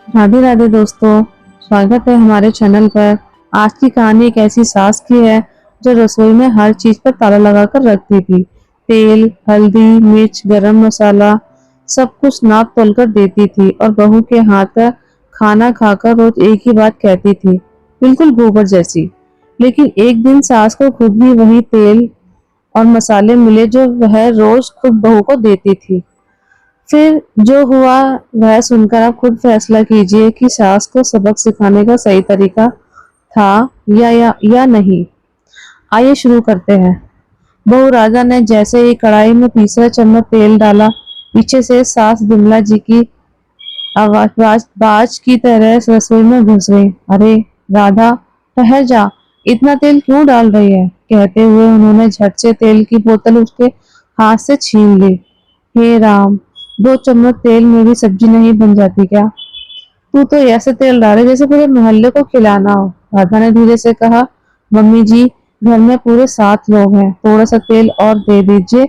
राधे राधे दोस्तों। स्वागत है हमारे चैनल पर। आज की कहानी एक ऐसी सास की है जो रसोई में हर चीज पर ताला लगाकर रखती थी। तेल, हल्दी, मिर्च, गरम मसाला सब कुछ नाप तोल कर देती थी और बहू के हाथ का खाना खाकर रोज एक ही बात कहती थी, बिल्कुल गोबर जैसी। लेकिन एक दिन सास को खुद भी वही तेल और मसाले मिले जो वह रोज खुद बहू को देती थी। फिर जो हुआ वह सुनकर आप खुद फैसला कीजिए कि सास को सबक सिखाने का सही तरीका था या नहीं। आइए शुरू करते हैं। बहू राजा ने जैसे ही कढ़ाई में तीसरा चम्मच तेल डाला, पीछे से सास बिमला जी की आवाज बाज की तरह रसोई में घुस गई। अरे राधा, ठहर जा, इतना तेल क्यों डाल रही है? कहते हुए उन्होंने झट से तेल की बोतल उसके हाथ से छीन ली। हे राम, 2 चम्मच तेल में भी सब्जी नहीं बन जाती क्या? तू तो ऐसे तेल डाले जैसे पूरे मोहल्ले को खिलाना हो। राधा ने धीरे से कहा, मम्मी जी, घर में पूरे 7 लोग हैं, थोड़ा सा तेल और दे दीजिए।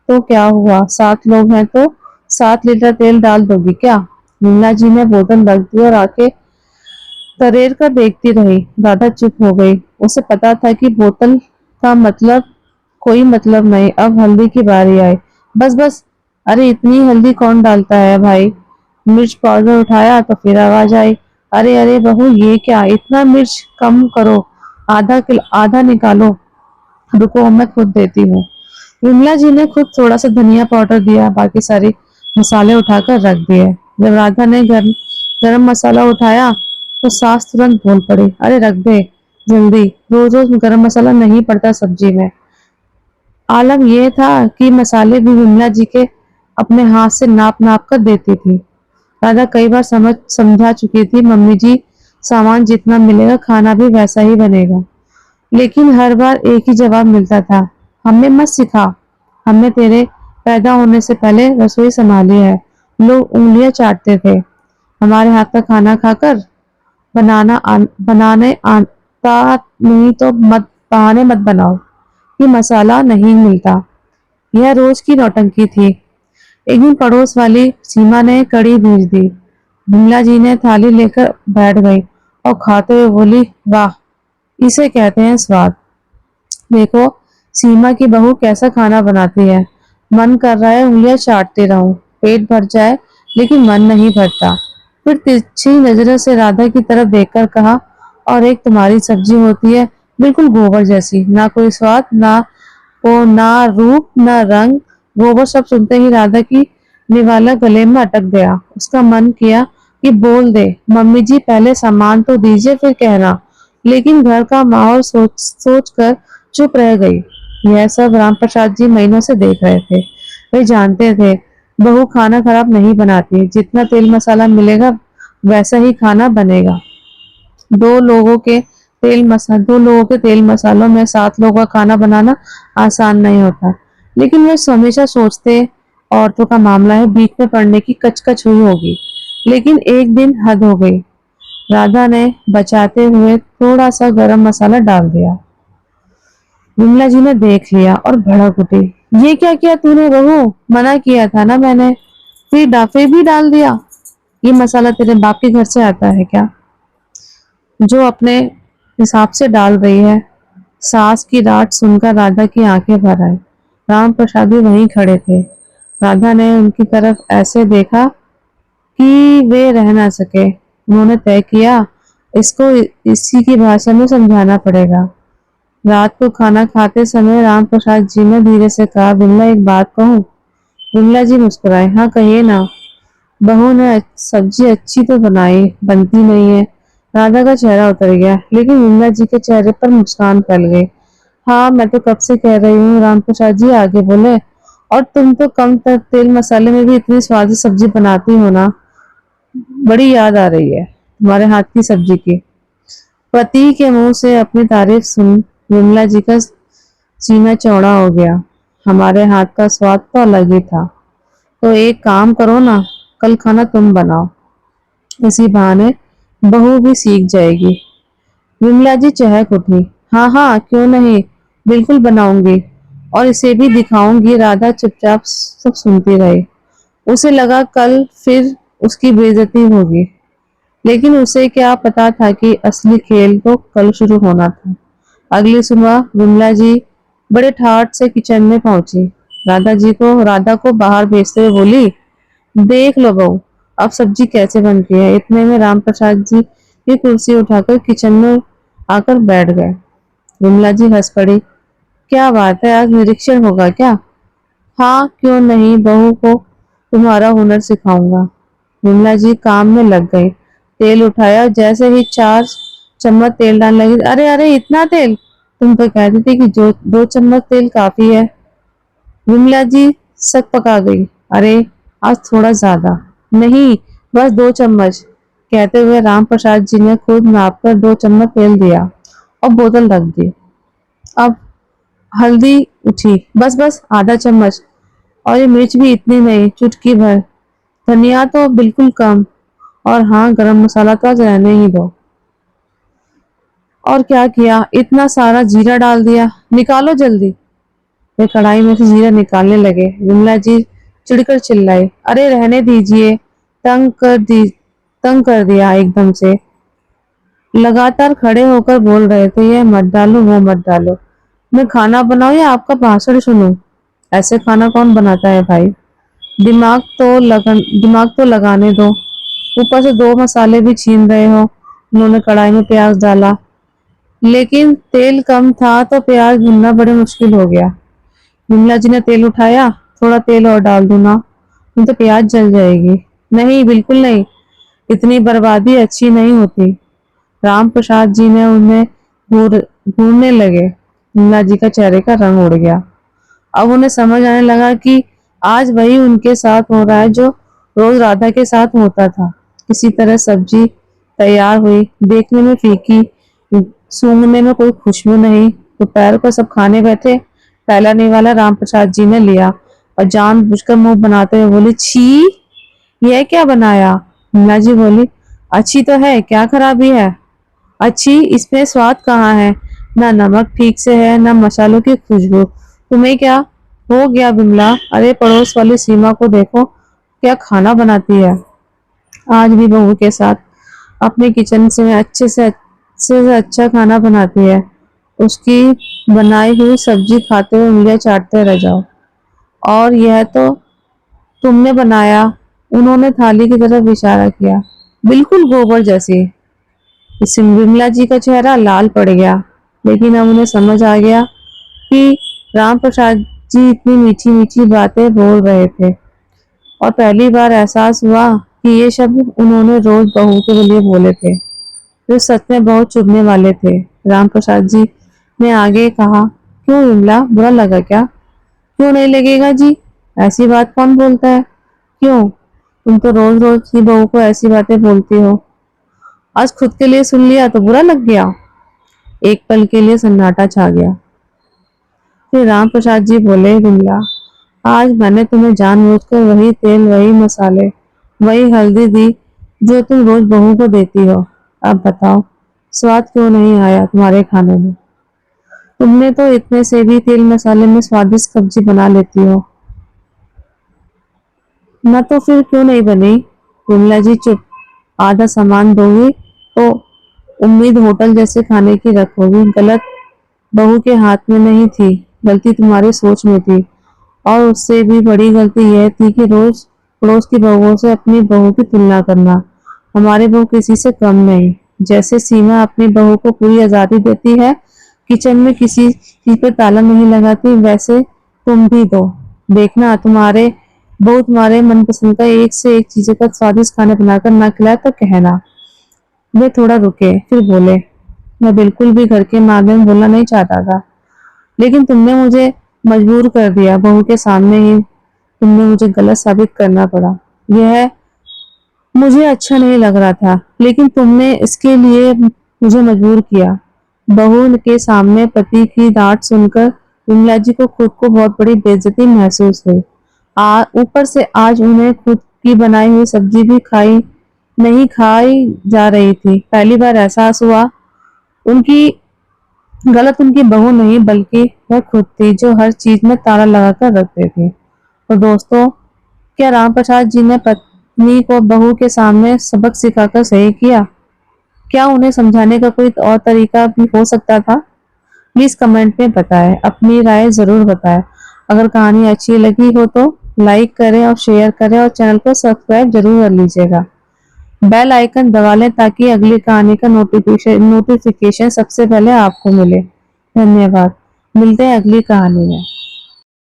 तो क्या हुआ, 7 लोग हैं तो 7 लीटर तेल डाल दोगी क्या? मुन्ना जी ने बोतल रख दी और आके तरेर कर देखती रही। राधा चुप हो गई। उसे पता था कि बोतल का मतलब कोई मतलब नहीं। अब हल्दी की बारी आई। बस बस, अरे इतनी हल्दी कौन डालता है भाई? मिर्च पाउडर उठाया तो फिर आवाज आई, अरे अरे बहू, ये क्या, इतना मिर्च कम करो, आधा किलो आधा निकालो। रुको, मैं खुद देती हूँ। विमला जी ने खुद थोड़ा सा धनिया पाउडर दिया, बाकी सारे मसाले उठाकर रख दिए। जब राधा ने गरम मसाला उठाया तो सास तुरंत बोल पड़ी, अरे रख दे जल्दी, रोज रोज गरम मसाला नहीं पड़ता सब्जी में। आलम यह था कि मसाले भी विमला जी के अपने हाथ से नाप नाप कर देती थी। राधा कई बार समझा चुकी थी, मम्मी जी, सामान जितना मिलेगा खाना भी वैसा ही बनेगा। लेकिन हर बार एक ही जवाब मिलता था, हमें मत सिखा, हमने तेरे पैदा होने से पहले रसोई संभाली है। लोग उंगलियां चाटते थे। हमारे हाथ का खाना खाकर बनाने आता नहीं तो मत बहाने मत बनाओ कि मसाला नहीं मिलता। यह रोज की नौटंकी थी। एक दिन पड़ोस वाली सीमा ने कड़ी भेज दी। बिमला जी ने थाली लेकर बैठ गई और खाते हुए बोली, वाह, इसे कहते हैं स्वाद। देखो सीमा की बहू कैसा खाना बनाती है। मन कर रहा है उंगलियां चाटते रहूं, पेट भर जाए लेकिन मन नहीं भरता। फिर तिरछी नजरों से राधा की तरफ देखकर कहा, और एक तुम्हारी सब्जी होती है, बिल्कुल गोबर जैसी, ना कोई स्वाद, ना रूप, ना रंग। गोबर शब्द सुनते ही राधा की निवाला गले में अटक गया। उसका मन किया कि बोल दे, मम्मी जी पहले सामान तो दीजिए फिर कहना। लेकिन घर का माहौल सोच सोच कर चुप रह गई। यह सब राम प्रसाद जी महीनों से देख रहे थे। वे जानते थे बहू खाना खराब नहीं बनाती, जितना तेल मसाला मिलेगा वैसा ही खाना बनेगा। 2 लोगों के तेल मसालों में 7 लोगों का खाना बनाना आसान नहीं होता। लेकिन वे हमेशा सोचते, औरतों का मामला है, बीच में पड़ने की कचकच हुई होगी। लेकिन एक दिन हद हो गई। राधा ने बचाते हुए थोड़ा सा गरम मसाला डाल दिया। विमला जी ने देख लिया और भड़क उठी, ये क्या किया तूने बहू? मना किया था ना मैंने। फिर भी डाल दिया। ये मसाला तेरे बाप के घर से आता है क्या, जो अपने हिसाब से डाल रही है? सास की डांट सुनकर राधा की आंखें भर आई। राम प्रसाद भी वहीं खड़े थे। राधा ने उनकी तरफ ऐसे देखा कि वे रह ना सके। उन्होंने तय किया, इसको इसी की भाषा में समझाना पड़ेगा। रात को खाना खाते समय राम प्रसाद जी ने धीरे से कहा, बिमला एक बात कहूँ? बिमला जी मुस्कुराए, हाँ कहिए ना। बहू ने सब्जी अच्छी तो बनाई, बनती नहीं है। राधा का चेहरा उतर गया, लेकिन बिमला जी के चेहरे पर मुस्कान फैल गई। हाँ, मैं तो कब से कह रही हूँ, राम प्रसाद जी आगे बोले। और तुम तो कम तेल मसाले में भी इतनी स्वादिष्ट सब्जी बनाती हो ना। बड़ी याद आ रही है तुम्हारे हाथ की सब्जी की। पति के मुंह से अपनी तारीफ सुन विमला जी का सीना चौड़ा हो गया। हमारे हाथ का स्वाद तो अलग ही था। तो एक काम करो ना, कल खाना तुम बनाओ, इसी बहाने बहू भी सीख जाएगी। विमला जी चहक उठी। हाँ हाँ, क्यों नहीं, बिल्कुल बनाऊंगी और इसे भी दिखाऊंगी। राधा चुपचाप सब सुनती रही। उसे लगा कल फिर उसकी बेइज्जती होगी। लेकिन उसे क्या पता था कि असली खेल तो कल शुरू होना था। अगली सुबह विमला जी बड़े ठाठ से किचन में पहुंची। राधा को बाहर भेजते हुए बोली, देख लो बहू, अब सब्जी कैसे बनती है। इतने में राम प्रसाद जी की कुर्सी उठाकर किचन में आकर बैठ गए। विमला जी हंस पड़ी। क्या बात है, आज निरीक्षण होगा क्या? हाँ, क्यों नहीं, बहू को तुम्हारा हुनर सिखाऊंगा। विमला जी काम में लग गई। तेल उठाया, जैसे ही 4 चम्मच तेल डालने लगी, अरे अरे इतना तेल, तुम तो कहती थी कि जो 2 चम्मच तेल काफी है। विमला जी सक पका गई। अरे आज थोड़ा ज्यादा नहीं, बस 2 चम्मच, कहते हुए राम प्रसाद जी ने खुद नाप कर 2 चम्मच तेल दिया और बोतल रख दी। अब हल्दी उठी, बस बस आधा चम्मच, और ये मिर्च भी इतनी नहीं, चुटकी भर, धनिया तो बिल्कुल कम, और हाँ गरम मसाला तो आज रहने ही दो। और क्या किया, इतना सारा जीरा डाल दिया, निकालो जल्दी। वे कढ़ाई में से जीरा निकालने लगे। विमला जी चिढ़कर चिल्लाई, अरे रहने दीजिए, तंग कर दिया एकदम से। लगातार खड़े होकर बोल रहे थे, ये मत डालो वो मत डालो। मैं खाना बनाऊं या आपका भाषण सुनूं? ऐसे खाना कौन बनाता है भाई? दिमाग तो लगाने दो। ऊपर से 2 मसाले भी छीन रहे हो। उन्होंने कढ़ाई में प्याज डाला, लेकिन तेल कम था तो प्याज भुनना बड़े मुश्किल हो गया। विमला जी ने तेल उठाया, थोड़ा तेल और डाल दूं ना, नहीं तो प्याज जल जाएगी। नहीं, बिल्कुल नहीं, इतनी बर्बादी अच्छी नहीं होती। राम प्रसाद जी ने उन्हें घूरने लगे। विमला जी का चेहरे का रंग उड़ गया। अब उन्हें समझ आने लगा कि आज वही उनके साथ हो रहा है जो रोज राधा के साथ होता था। किसी तरह सब्जी तैयार हुई, देखने में फीकी, सूंघने में कोई खुशबू नहीं। दोपहर को सब खाने बैठे, पहला निवाला राम प्रसाद जी ने लिया और जानबूझकर मुंह बनाते हुए बोली, छी, यह क्या बनाया? मीना जी बोली, अच्छी तो है, क्या खराबी है? अच्छी, इसमें स्वाद कहाँ है? ना नमक ठीक से है, ना मसालों की खुशबू। तुम्हें क्या हो गया विमला? अरे पड़ोस वाली सीमा को देखो, क्या खाना बनाती है। आज भी बहू के साथ अपने किचन से अच्छे से अच्छा खाना बनाती है। उसकी बनाई हुई सब्जी खाते हुए उंगलियां चाटते रह जाओ। और यह तो तुमने बनाया। उन्होंने थाली की तरफ इशारा किया। बिल्कुल गोबर जैसी। इससे विमला जी का चेहरा लाल पड़ गया, लेकिन अब उन्हें समझ आ गया कि राम प्रसाद जी इतनी मीठी मीठी बातें बोल रहे थे, और पहली बार एहसास हुआ कि ये शब्द उन्होंने रोज बहू के लिए बोले थे, जो सच में बहुत चुभने वाले थे। राम प्रसाद जी ने आगे कहा, क्यों विमला, बुरा लगा क्या? क्यों नहीं लगेगा जी, ऐसी बात कौन बोलता है? क्यों, तुम तो रोज रोज ही बहू को ऐसी बातें बोलती हो, आज खुद के लिए सुन लिया तो बुरा लग गया। एक पल के लिए सन्नाटा छा गया। फिर राम प्रसाद जी बोले, विमला, आज मैंने तुम्हें जानबूझकर वही तेल, वही मसाले, वही हल्दी दी जो तुम रोज बहू को देती हो। अब बताओ, स्वाद क्यों नहीं आया तुम्हारे खाने में? तुमने तो इतने से भी तेल मसाले में स्वादिष्ट सब्जी बना लेती हो। न तो फिर क्यों नहीं बनी? विमला जी चुप। आधा सामान दोगी तो उम्मीद होटल जैसे खाने की रखोगी। गलत बहू के हाथ में नहीं थी, गलती तुम्हारी सोच में थी। और उससे भी बड़ी गलती यह थी कि रोज पड़ोस की बहुओं से अपनी बहू की तुलना करना। हमारी बहू किसी से कम नहीं। जैसे सीमा अपनी बहू को पूरी आजादी देती है, किचन में किसी चीज पर ताला नहीं लगाती, वैसे तुम भी दो। देखना, तुम्हारे बहू तुम्हारे मनपसंद का एक से एक चीजों का स्वादिष्ट खाना बनाकर ना खिलाए तो कहना। वे थोड़ा रुके, फिर बोले, मैं बिल्कुल भी घर के मामले में बोलना नहीं चाहता था, लेकिन तुमने मुझे मजबूर कर दिया। बहू के सामने ही तुमने मुझे गलत साबित करना पड़ा। यह मुझे अच्छा नहीं लग रहा था, लेकिन तुमने इसके लिए मुझे मजबूर किया। बहू के सामने पति की डांट सुनकर विमला जी को खुद को बहुत बड़ी बेइज्जती महसूस हुई। ऊपर से आज उन्हें खुद की बनाई हुई सब्जी भी नहीं खाई जा रही थी। पहली बार एहसास हुआ, उनकी गलत उनकी बहू नहीं, बल्कि वह खुद थी जो हर चीज में ताला लगाकर रखते थे। तो दोस्तों, क्या राम प्रसाद जी ने पत्नी को बहू के सामने सबक सिखाकर सही किया? क्या उन्हें समझाने का कोई और तरीका भी हो सकता था? प्लीज कमेंट में बताएं, अपनी राय जरूर बताएं। अगर कहानी अच्छी लगी हो तो लाइक करें और शेयर करें और चैनल को सब्सक्राइब जरूर कर लीजिएगा। बेल आइकन दबा लें ताकि अगली कहानी का नोटिफिकेशन सबसे पहले आपको मिले। धन्यवाद। मिलते हैं अगली कहानी में।